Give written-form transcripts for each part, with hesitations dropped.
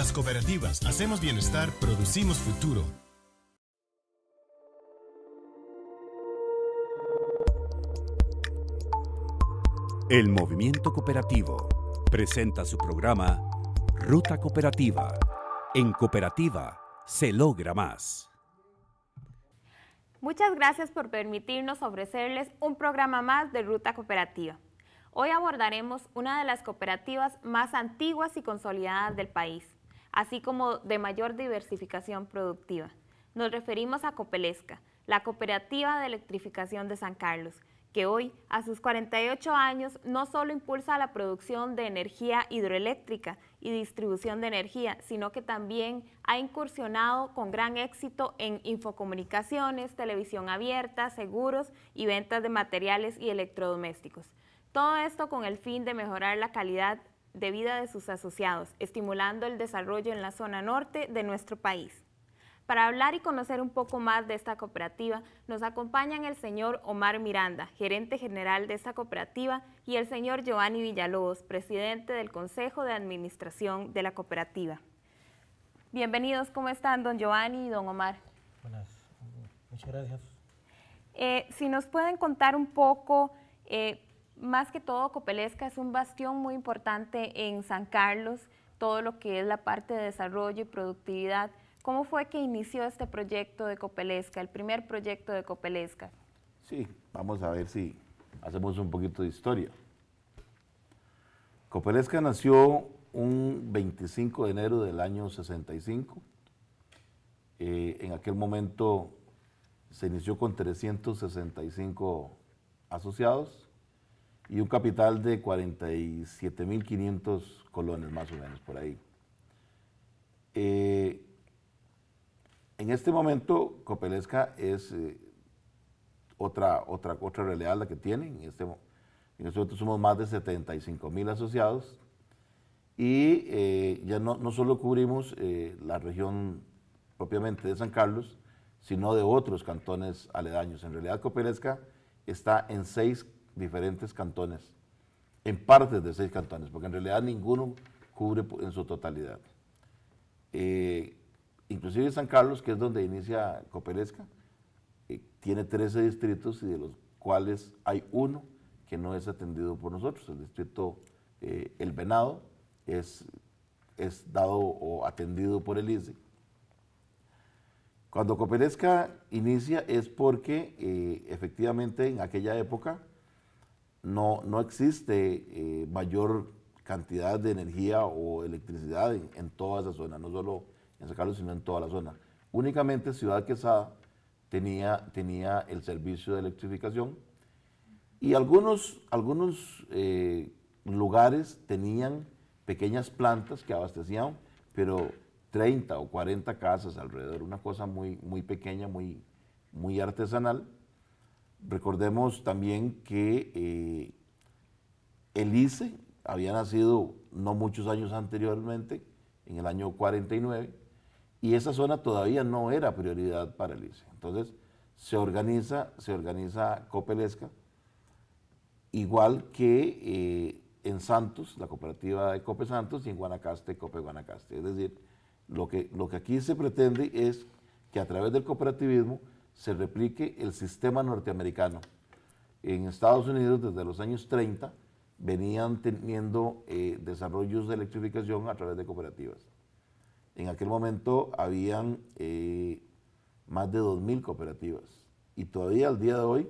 las cooperativas hacemos bienestar, producimos futuro. El Movimiento Cooperativo presenta su programa Ruta Cooperativa. En cooperativa se logra más. Muchas gracias por permitirnos ofrecerles un programa más de Ruta Cooperativa. Hoy abordaremos una de las cooperativas más antiguas y consolidadas del país, así como de mayor diversificación productiva. Nos referimos a Copelesca, la cooperativa de electrificación de San Carlos, que hoy, a sus 48 años, no solo impulsa la producción de energía hidroeléctrica y distribución de energía, sino que también ha incursionado con gran éxito en infocomunicaciones, televisión abierta, seguros y ventas de materiales y electrodomésticos. Todo esto con el fin de mejorar la calidad de vida de sus asociados, estimulando el desarrollo en la zona norte de nuestro país. Para hablar y conocer un poco más de esta cooperativa, nos acompañan el señor Omar Miranda, gerente general de esta cooperativa, y el señor Giovanni Villalobos, presidente del Consejo de Administración de la cooperativa. Bienvenidos, ¿cómo están, don Giovanni y don Omar? Buenas, muchas gracias. Si nos pueden contar un poco, más que todo Copelesca es un bastión muy importante en San Carlos, todo lo que es la parte de desarrollo y productividad. ¿Cómo fue que inició este proyecto de Copelesca, el primer proyecto de Copelesca? Sí, vamos a ver si hacemos un poquito de historia. Copelesca nació un 25 de enero del año 65. En aquel momento se inició con 365 asociados y un capital de 47.500 colones, más o menos, por ahí. En este momento, Copelesca es otra realidad la que tiene. En este momento somos más de 75.000 asociados y ya no solo cubrimos la región propiamente de San Carlos, sino de otros cantones aledaños. En realidad, Copelesca está en 6 diferentes cantones, en partes de 6 cantones, porque en realidad ninguno cubre en su totalidad. Inclusive San Carlos, que es donde inicia Copelesca, tiene 13 distritos y de los cuales hay uno que no es atendido por nosotros. El distrito El Venado es dado o atendido por el ICE. Cuando Copelesca inicia es porque efectivamente en aquella época no existe mayor cantidad de energía o electricidad en toda esa zona, no solo en San Carlos, sino en toda la zona. Únicamente Ciudad Quesada tenía el servicio de electrificación y algunos lugares tenían pequeñas plantas que abastecían, pero 30 o 40 casas alrededor, una cosa muy pequeña, muy artesanal. Recordemos también que el ICE había nacido no muchos años anteriormente, en el año 49, y esa zona todavía no era prioridad para el ICE. Entonces se organiza Copelesca, igual que en Santos, la cooperativa de Cope Santos, y en Guanacaste, Cope Guanacaste. Es decir, lo que aquí se pretende es que a través del cooperativismo se replique el sistema norteamericano. En Estados Unidos, desde los años 30, venían teniendo desarrollos de electrificación a través de cooperativas. En aquel momento habían más de 2.000 cooperativas y todavía al día de hoy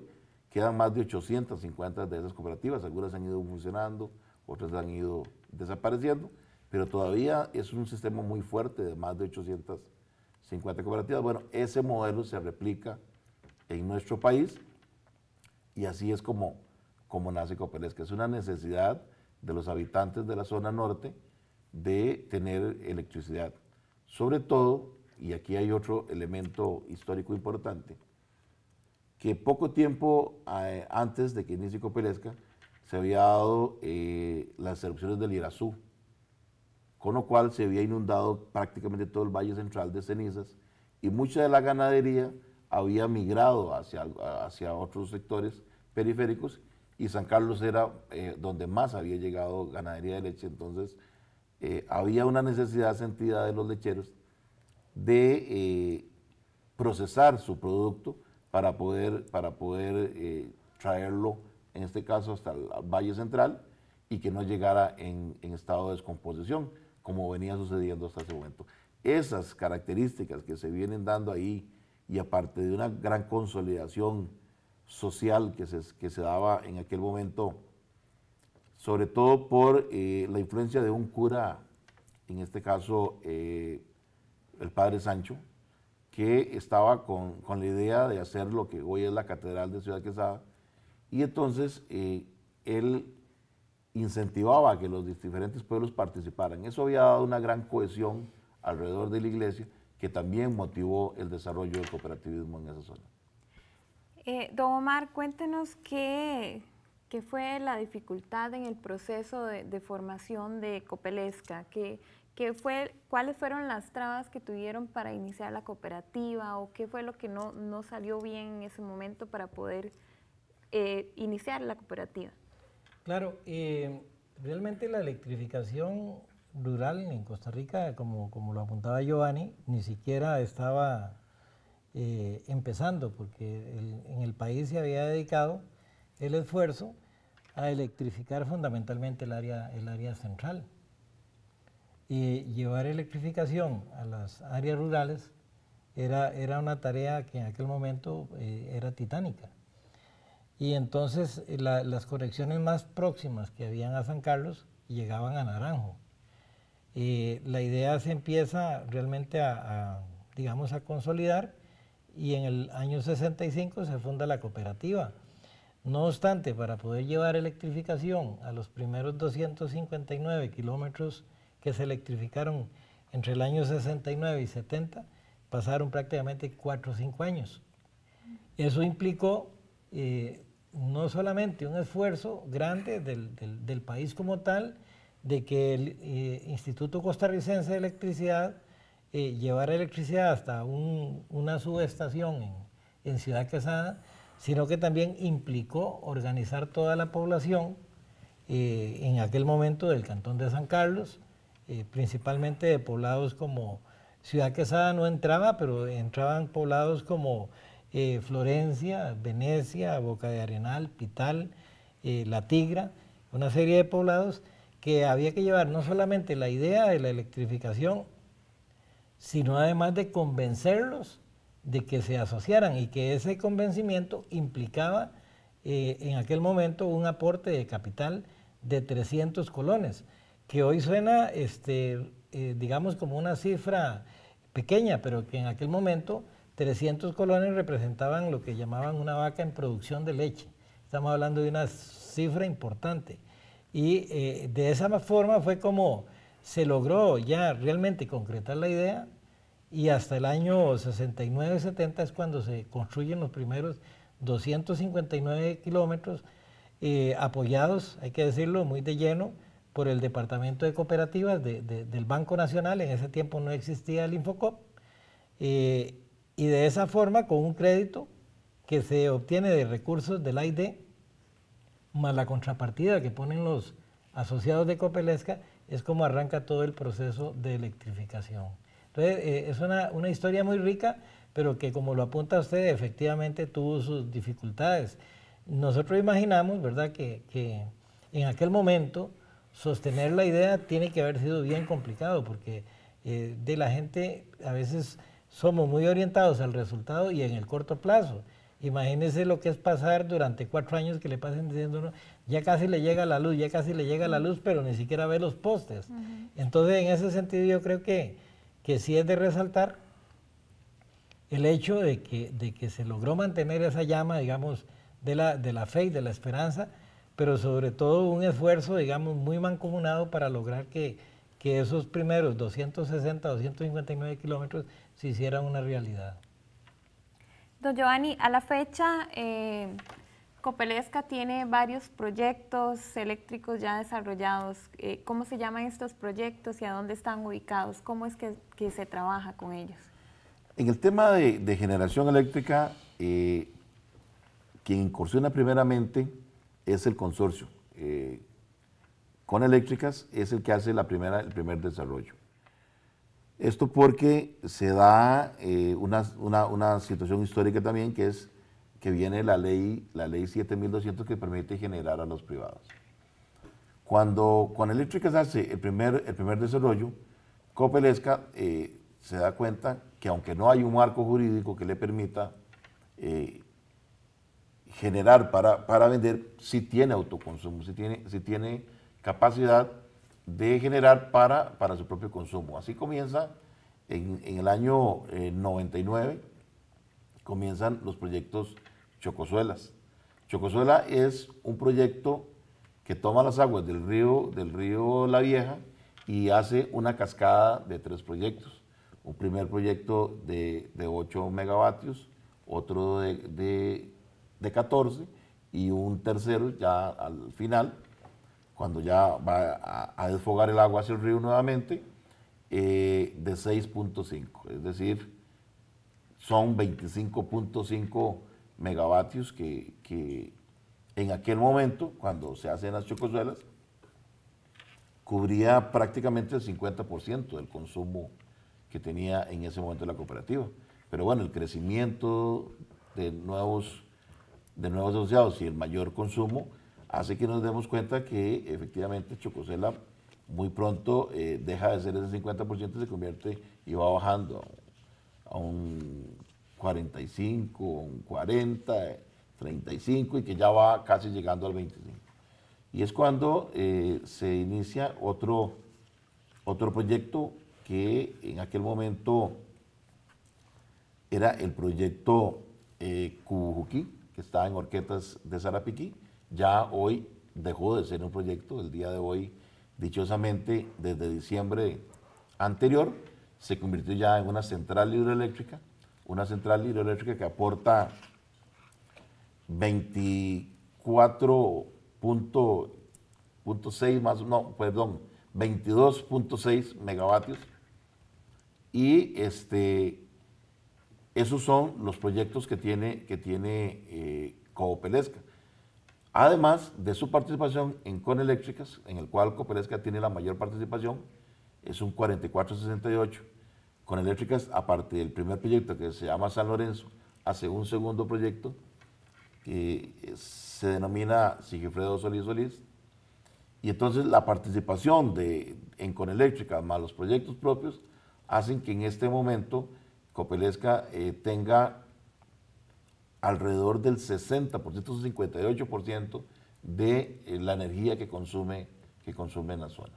quedan más de 850 de esas cooperativas. Algunas han ido funcionando, otras han ido desapareciendo, pero todavía es un sistema muy fuerte de más de 850 cooperativas. Bueno, ese modelo se replica en nuestro país y así es como nace Copelesca. Es una necesidad de los habitantes de la zona norte de tener electricidad. Sobre todo, y aquí hay otro elemento histórico importante, que poco tiempo antes de que inicie Copelesca se había dado las erupciones del Irazú, con lo cual se había inundado prácticamente todo el Valle Central de cenizas y mucha de la ganadería había migrado hacia otros sectores periféricos y San Carlos era donde más había llegado ganadería de leche. Entonces había una necesidad sentida de los lecheros de procesar su producto para poder traerlo, en este caso hasta el Valle Central, y que no llegara en estado de descomposición, como venía sucediendo hasta ese momento. Esas características que se vienen dando ahí, y aparte de una gran consolidación social que se daba en aquel momento, sobre todo por la influencia de un cura, en este caso el padre Sancho, que estaba con la idea de hacer lo que hoy es la Catedral de Ciudad Quesada, y entonces él incentivaba a que los diferentes pueblos participaran. Eso había dado una gran cohesión alrededor de la iglesia, que también motivó el desarrollo del cooperativismo en esa zona. Don Omar, cuéntenos qué fue la dificultad en el proceso de formación de Copelesca, cuáles fueron las trabas que tuvieron para iniciar la cooperativa, o qué fue lo que no salió bien en ese momento para poder iniciar la cooperativa. Claro, realmente la electrificación rural en Costa Rica, como lo apuntaba Giovanni, ni siquiera estaba empezando, porque en el país se había dedicado el esfuerzo a electrificar fundamentalmente el área central. Y llevar electrificación a las áreas rurales era una tarea que en aquel momento era titánica. Y entonces las conexiones más próximas que habían a San Carlos llegaban a Naranjo. La idea se empieza realmente digamos, a consolidar, y en el año 65 se funda la cooperativa. No obstante, para poder llevar electrificación a los primeros 259 kilómetros que se electrificaron entre el año 69 y 70, pasaron prácticamente 4 o 5 años. Eso implicó no solamente un esfuerzo grande del país como tal, de que el Instituto Costarricense de Electricidad llevara electricidad hasta una subestación en Ciudad Quesada, sino que también implicó organizar toda la población en aquel momento del Cantón de San Carlos, principalmente de poblados como Ciudad Quesada no entraba, pero entraban poblados como Florencia, Venecia, Boca de Arenal, Pital, La Tigra, una serie de poblados que había que llevar no solamente la idea de la electrificación, sino además de convencerlos de que se asociaran, y que ese convencimiento implicaba en aquel momento un aporte de capital de 300 colones, que hoy suena digamos como una cifra pequeña, pero que en aquel momento 300 colones representaban lo que llamaban una vaca en producción de leche. Estamos hablando de una cifra importante. Y de esa forma fue como se logró ya realmente concretar la idea, y hasta el año 69-70 es cuando se construyen los primeros 259 kilómetros, apoyados, hay que decirlo, muy de lleno, por el Departamento de Cooperativas del Banco Nacional. En ese tiempo no existía el Infocop, y de esa forma, con un crédito que se obtiene de recursos del AID, más la contrapartida que ponen los asociados de Copelesca, es como arranca todo el proceso de electrificación. Entonces, es una historia muy rica, pero que, como lo apunta usted, efectivamente tuvo sus dificultades. Nosotros imaginamos, ¿verdad?, que en aquel momento sostener la idea tiene que haber sido bien complicado, porque de la gente a veces somos muy orientados al resultado y en el corto plazo. Imagínese lo que es pasar durante 4 años que le pasen diciendo uno, ya casi le llega la luz, ya casi le llega la luz, pero ni siquiera ve los postes. Entonces, en ese sentido, yo creo que sí es de resaltar el hecho de que se logró mantener esa llama, digamos, de la fe y de la esperanza, pero sobre todo un esfuerzo, digamos, muy mancomunado para lograr que esos primeros 260, 259 kilómetros se hicieran una realidad. Don Giovanni, a la fecha, Copelesca tiene varios proyectos eléctricos ya desarrollados. ¿Cómo se llaman estos proyectos y a dónde están ubicados? ¿Cómo es que se trabaja con ellos? En el tema de generación eléctrica, quien incursiona primeramente es el consorcio. Coneléctricas es el que hace el primer desarrollo. Esto porque se da una situación histórica también, que es que viene la ley 7200 que permite generar a los privados. Cuando Coneléctricas hace el primer desarrollo, Copelesca se da cuenta que aunque no hay un marco jurídico que le permita generar para vender, sí tiene autoconsumo, sí tiene capacidad de generar para su propio consumo. Así comienza en el año 99, comienzan los proyectos Chocosuelas. Chocosuela es un proyecto que toma las aguas del río La Vieja y hace una cascada de 3 proyectos. Un primer proyecto de 8 megavatios, otro de 14 y un tercero ya al final, cuando ya va a desfogar el agua hacia el río nuevamente, de 6.5, es decir, son 25.5 megavatios que en aquel momento, cuando se hacen las Chocosuelas, cubría prácticamente el 50% del consumo que tenía en ese momento la cooperativa. Pero bueno, el crecimiento de nuevos asociados y el mayor consumo hace que nos demos cuenta que efectivamente Chocosuela muy pronto deja de ser ese 50% y se convierte y va bajando a un 45, un 40, 35 y que ya va casi llegando al 25. Y es cuando se inicia otro proyecto que en aquel momento era el proyecto Cubujuquí, que está en Horquetas de Sarapiquí. Ya hoy dejó de ser un proyecto, el día de hoy, dichosamente, desde diciembre anterior, se convirtió ya en una central hidroeléctrica que aporta 22.6 megavatios, y esos son los proyectos que tiene Copelesca. Además de su participación en Coneléctricas, en el cual Copelesca tiene la mayor participación, es un 44-68. Coneléctricas, aparte del primer proyecto que se llama San Lorenzo, hace un segundo proyecto que se denomina Sigifredo Solís. Y entonces la participación en Coneléctricas más los proyectos propios hacen que en este momento Copelesca tenga alrededor del 60%, 58% de la energía que consume en la zona.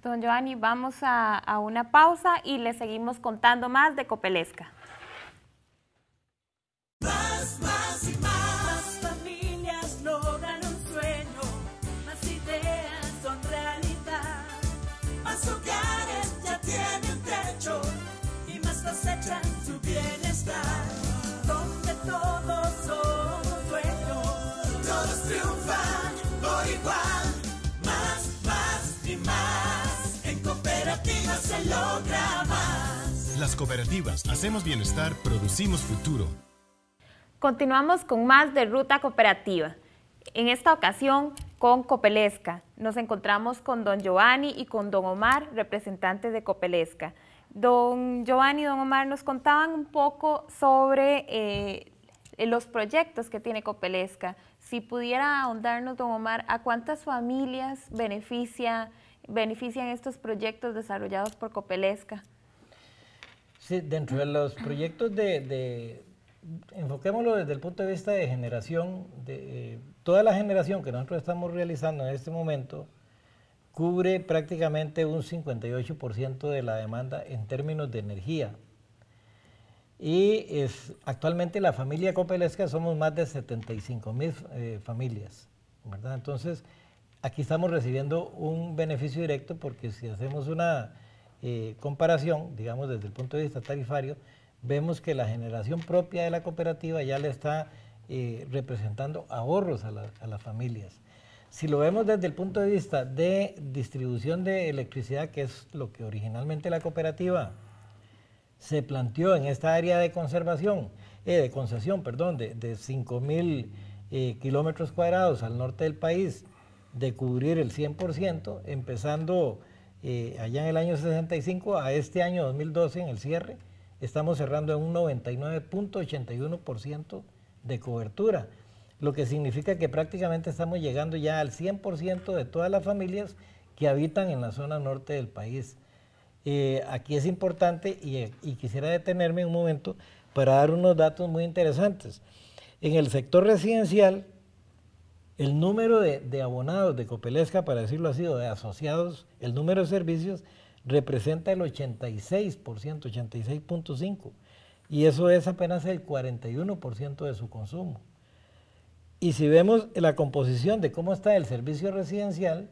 Don Giovanni, vamos a una pausa y le seguimos contando más de Copelesca. Más y más familias logran un sueño, más ideas son realidad, más hogares ya tienen techo y más cosechan su bienestar, donde todos somos dueños, todos triunfan por igual, más y más, en cooperativas se logra más. Las cooperativas Hacemos Bienestar, Producimos Futuro. Continuamos con más de Ruta Cooperativa. En esta ocasión con Copelesca. Nos encontramos con don Giovanni y con don Omar, representantes de Copelesca. Don Giovanni y don Omar nos contaban un poco sobre los proyectos que tiene Copelesca. Si pudiera ahondarnos, don Omar, ¿a cuántas familias benefician estos proyectos desarrollados por Copelesca? Sí, dentro de los proyectos enfoquémoslo desde el punto de vista de generación, toda la generación que nosotros estamos realizando en este momento cubre prácticamente un 58% de la demanda en términos de energía. Y actualmente la familia Copelesca somos más de 75,000 familias, ¿verdad? Entonces, aquí estamos recibiendo un beneficio directo porque si hacemos una comparación, digamos desde el punto de vista tarifario, vemos que la generación propia de la cooperativa ya le está representando ahorros a las familias. Si lo vemos desde el punto de vista de distribución de electricidad, que es lo que originalmente la cooperativa se planteó en esta área de concesión, de 5,000 kilómetros cuadrados al norte del país, de cubrir el 100%, empezando allá en el año 65 a este año 2012 en el cierre, estamos cerrando en un 99.81% de cobertura, lo que significa que prácticamente estamos llegando ya al 100% de todas las familias que habitan en la zona norte del país. Aquí es importante y quisiera detenerme un momento para dar unos datos muy interesantes. En el sector residencial, el número de abonados de Copelesca, para decirlo así, o de asociados, el número de servicios, representa el 86%, 86.5%, y eso es apenas el 41% de su consumo. Y si vemos la composición de cómo está el servicio residencial,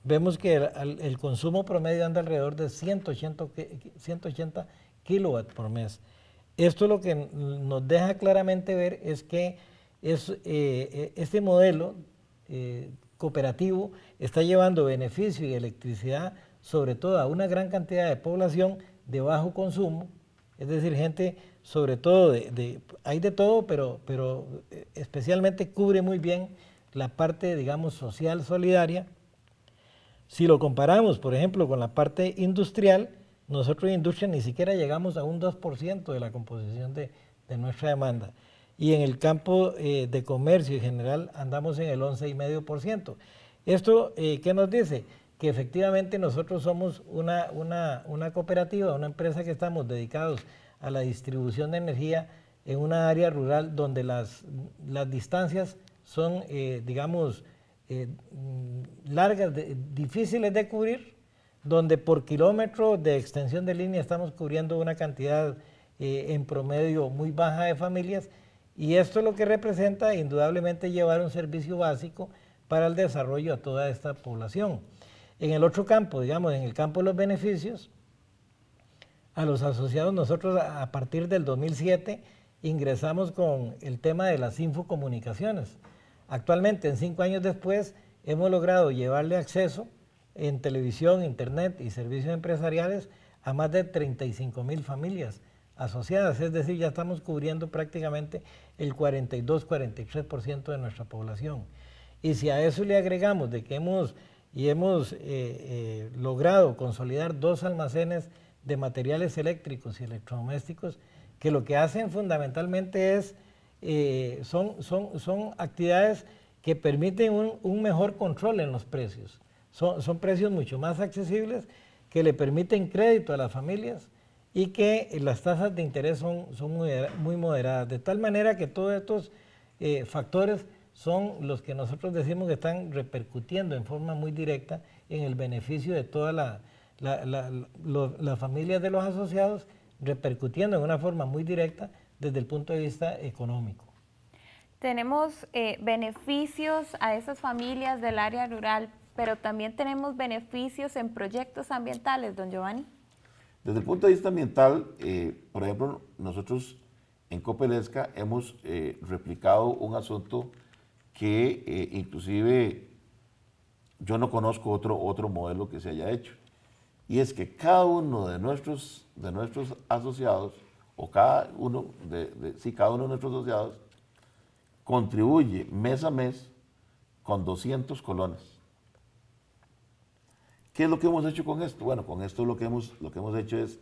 vemos que el consumo promedio anda alrededor de 180 kilowatts por mes. Esto lo que nos deja claramente ver es que este modelo cooperativo está llevando beneficio y electricidad sobre todo a una gran cantidad de población de bajo consumo, es decir, gente sobre todo, hay de todo, pero especialmente cubre muy bien la parte, digamos, social, solidaria. Si lo comparamos, por ejemplo, con la parte industrial, nosotros en industria ni siquiera llegamos a un 2% de la composición de nuestra demanda. Y en el campo de comercio en general andamos en el 11,5%. ¿Esto qué nos dice? Que efectivamente nosotros somos una cooperativa, una empresa que estamos dedicados a la distribución de energía en una área rural donde las distancias son, digamos, largas, difíciles de cubrir, donde por kilómetro de extensión de línea estamos cubriendo una cantidad en promedio muy baja de familias, y esto es lo que representa indudablemente llevar un servicio básico para el desarrollo a toda esta población. En el otro campo, digamos, en el campo de los beneficios, a los asociados nosotros a partir del 2007 ingresamos con el tema de las infocomunicaciones. Actualmente, en 5 años después, hemos logrado llevarle acceso en televisión, internet y servicios empresariales a más de 35,000 familias asociadas, es decir, ya estamos cubriendo prácticamente el 42-43% de nuestra población. Y si a eso le agregamos de que hemos logrado consolidar 2 almacenes de materiales eléctricos y electrodomésticos, que lo que hacen fundamentalmente es, son actividades que permiten un mejor control en los precios. Son precios mucho más accesibles, que le permiten crédito a las familias y que las tasas de interés son muy moderadas, de tal manera que todos estos factores son los que nosotros decimos que están repercutiendo en forma muy directa en el beneficio de todas las familias de los asociados, repercutiendo en una forma muy directa desde el punto de vista económico. Tenemos beneficios a esas familias del área rural, pero también tenemos beneficios en proyectos ambientales, don Giovanni. Desde el punto de vista ambiental, por ejemplo, nosotros en Copelesca hemos replicado un asunto que inclusive yo no conozco otro modelo que se haya hecho, y es que cada uno de nuestros asociados, o cada uno de nuestros asociados contribuye mes a mes con 200 colones. ¿Qué es lo que hemos hecho con esto? Bueno, con esto lo que hemos hecho es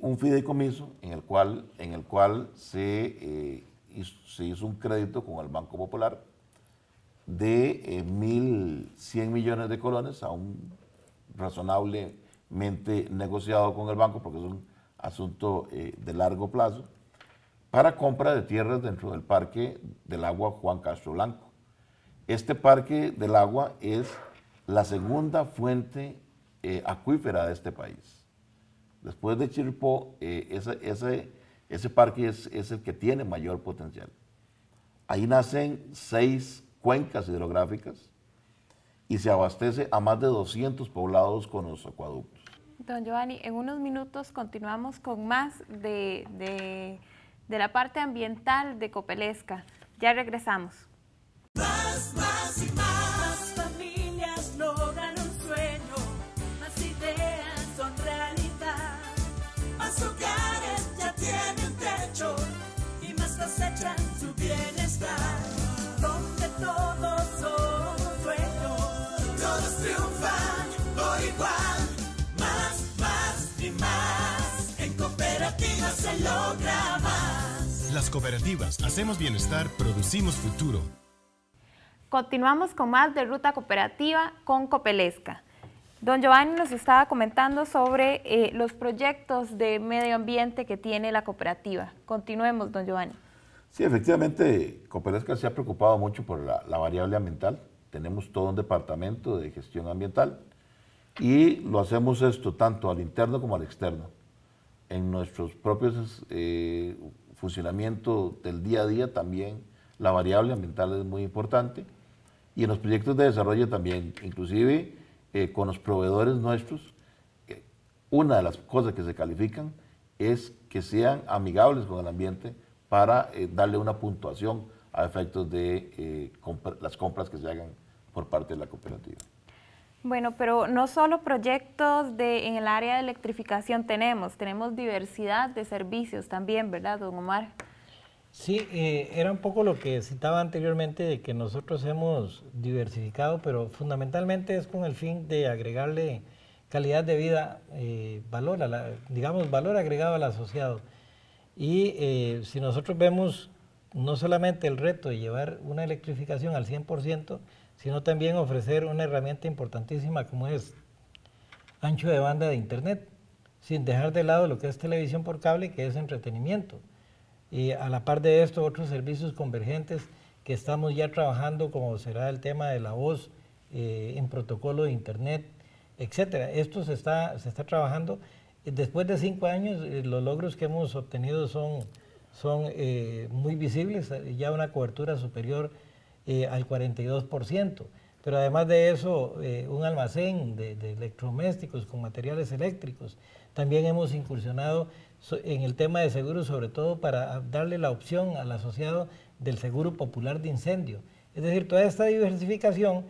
un fideicomiso en el cual se hizo un crédito con el Banco Popular de 1.100 millones de colones a un razonablemente negociado con el banco, porque es un asunto de largo plazo, para compra de tierras dentro del Parque del Agua Juan Castro Blanco. Este Parque del Agua es la segunda fuente acuífera de este país. Después de Chirripó, ese parque es el que tiene mayor potencial. Ahí nacen 6 cuencas hidrográficas y se abastece a más de 200 poblados con los acueductos. Don Giovanni, en unos minutos continuamos con más de la parte ambiental de Copelesca. Ya regresamos. Más y más familias logran un sueño, más ideas son realidad, más hogares ya tienen techo y más cosechan su bienestar, donde todos somos dueños. Las cooperativas Hacemos Bienestar, Producimos Futuro. Continuamos con más de Ruta Cooperativa con Copelesca. Don Giovanni nos estaba comentando sobre los proyectos de medio ambiente que tiene la cooperativa. Continuemos, don Giovanni. Sí, efectivamente, Copelesca se ha preocupado mucho por la variable ambiental. Tenemos todo un departamento de gestión ambiental y lo hacemos esto tanto al interno como al externo. En nuestros propios funcionamiento del día a día también la variable ambiental es muy importante y en los proyectos de desarrollo también, inclusive con los proveedores nuestros, una de las cosas que se califican es que sean amigables con el ambiente para darle una puntuación a efectos de las compras que se hagan por parte de la cooperativa. Bueno, pero no solo proyectos en el área de electrificación tenemos diversidad de servicios también, ¿verdad, don Omar? Sí, era un poco lo que citaba anteriormente de que nosotros hemos diversificado, pero fundamentalmente es con el fin de agregarle calidad de vida, valor agregado al asociado. Y si nosotros vemos no solamente el reto de llevar una electrificación al 100%, sino también ofrecer una herramienta importantísima como es ancho de banda de internet, sin dejar de lado lo que es televisión por cable, que es entretenimiento. Y a la par de esto, otros servicios convergentes que estamos ya trabajando, como será el tema de la voz en protocolo de internet, etcétera. Esto se está trabajando. Después de 5 años, los logros que hemos obtenido son muy visibles, ya una cobertura superior al 42%. Pero además de eso, un almacén de electrodomésticos con materiales eléctricos. También hemos incursionado en el tema de seguros, sobre todo para darle la opción al asociado del seguro popular de incendio. Es decir, toda esta diversificación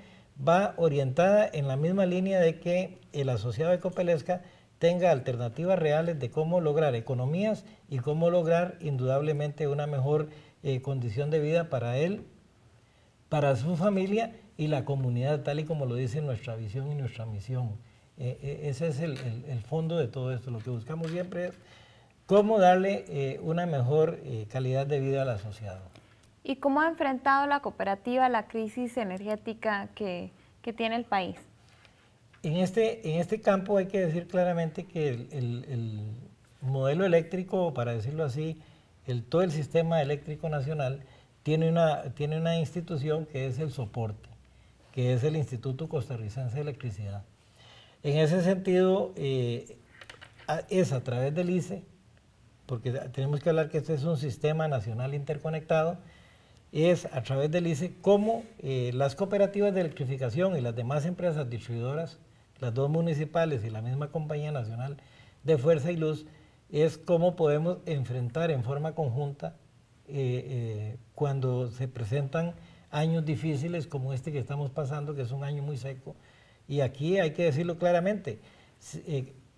va orientada en la misma línea de que el asociado de Copelesca tenga alternativas reales de cómo lograr economías y cómo lograr indudablemente una mejor condición de vida para él, para su familia y la comunidad, tal y como lo dice nuestra visión y nuestra misión. Ese es el fondo de todo esto. Lo que buscamos siempre es cómo darle una mejor calidad de vida al asociado. ¿Y cómo ha enfrentado la cooperativa la crisis energética que tiene el país? En este campo hay que decir claramente que el modelo eléctrico, para decirlo así, todo el sistema eléctrico nacional tiene una institución que es el soporte, que es el Instituto Costarricense de Electricidad. En ese sentido, es a través del ICE, porque tenemos que hablar que este es un sistema nacional interconectado, es a través del ICE cómo las cooperativas de electrificación y las demás empresas distribuidoras, las dos municipales y la misma Compañía Nacional de Fuerza y Luz, es cómo podemos enfrentar en forma conjunta cuando se presentan años difíciles como este que estamos pasando, que es un año muy seco. Y aquí hay que decirlo claramente,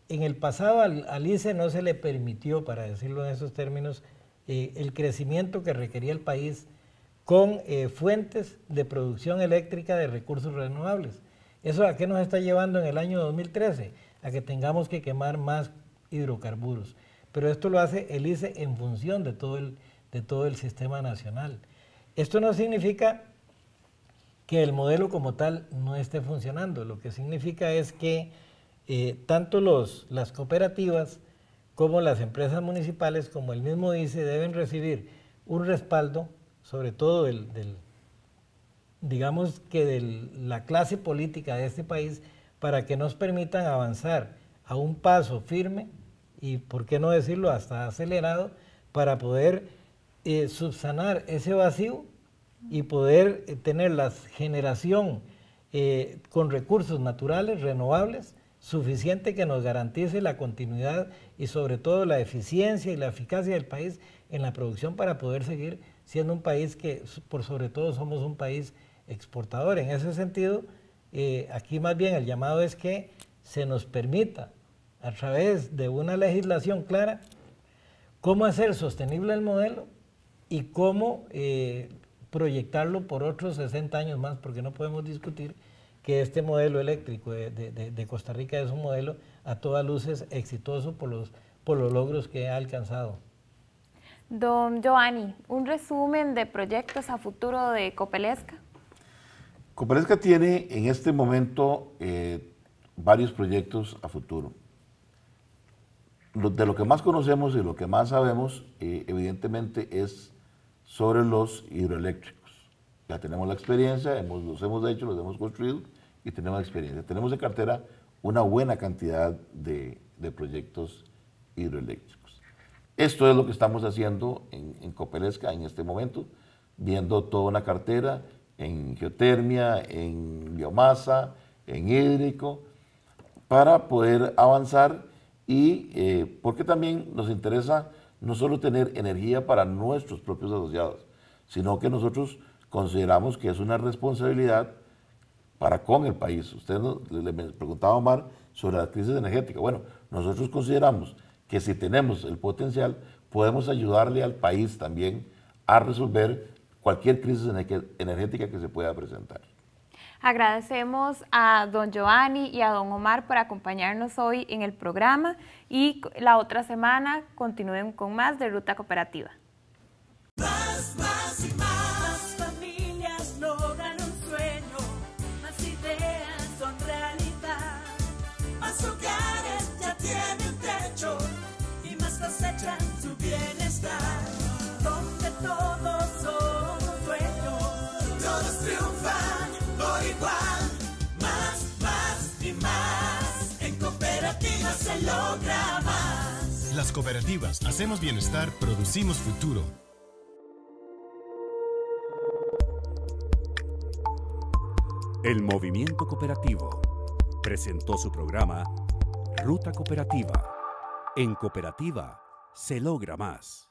en el pasado al ICE no se le permitió, para decirlo en esos términos, el crecimiento que requería el país con fuentes de producción eléctrica de recursos renovables. ¿Eso a qué nos está llevando en el año 2013? A que tengamos que quemar más hidrocarburos. Pero esto lo hace el ICE en función de todo el sistema nacional. Esto no significa que el modelo como tal no esté funcionando. Lo que significa es que tanto las cooperativas como las empresas municipales, como el mismo ICE, deben recibir un respaldo, sobre todo digamos que de la clase política de este país, para que nos permitan avanzar a un paso firme y, por qué no decirlo, hasta acelerado, para poder subsanar ese vacío y poder tener la generación con recursos naturales, renovables, suficiente que nos garantice la continuidad y sobre todo la eficiencia y la eficacia del país en la producción para poder seguir siendo un país que, por sobre todo, somos un país exportador. En ese sentido, aquí más bien el llamado es que se nos permita, a través de una legislación clara, cómo hacer sostenible el modelo y cómo proyectarlo por otros 60 años más, porque no podemos discutir que este modelo eléctrico de Costa Rica es un modelo a todas luces exitoso por los logros que ha alcanzado. Don Giovanni, un resumen de proyectos a futuro de Copelesca. Copelesca tiene en este momento varios proyectos a futuro. De lo que más conocemos y lo que más sabemos, evidentemente, es sobre los hidroeléctricos. Ya tenemos la experiencia, los hemos hecho, los hemos construido y tenemos experiencia. Tenemos de cartera una buena cantidad de proyectos hidroeléctricos. Esto es lo que estamos haciendo en Copelesca en este momento, viendo toda una cartera en geotermia, en biomasa, en hídrico, para poder avanzar y porque también nos interesa no solo tener energía para nuestros propios asociados, sino que nosotros consideramos que es una responsabilidad para con el país. Usted le preguntaba a Omar sobre la crisis energética. Bueno, nosotros consideramos que si tenemos el potencial, podemos ayudarle al país también a resolver cualquier crisis energética que se pueda presentar. Agradecemos a don Giovanni y a don Omar por acompañarnos hoy en el programa y la otra semana continúen con más de Ruta Cooperativa. Más y más familias logran un sueño, más ideas son realidad, más hogares ya tienen techo y más cosechan su bienestar, donde todos somos dueños, todos triunfan por igual, más y más, en cooperativa se logra más. Las cooperativas hacemos bienestar, producimos futuro. El Movimiento Cooperativo presentó su programa Ruta Cooperativa. En Cooperativa se logra más.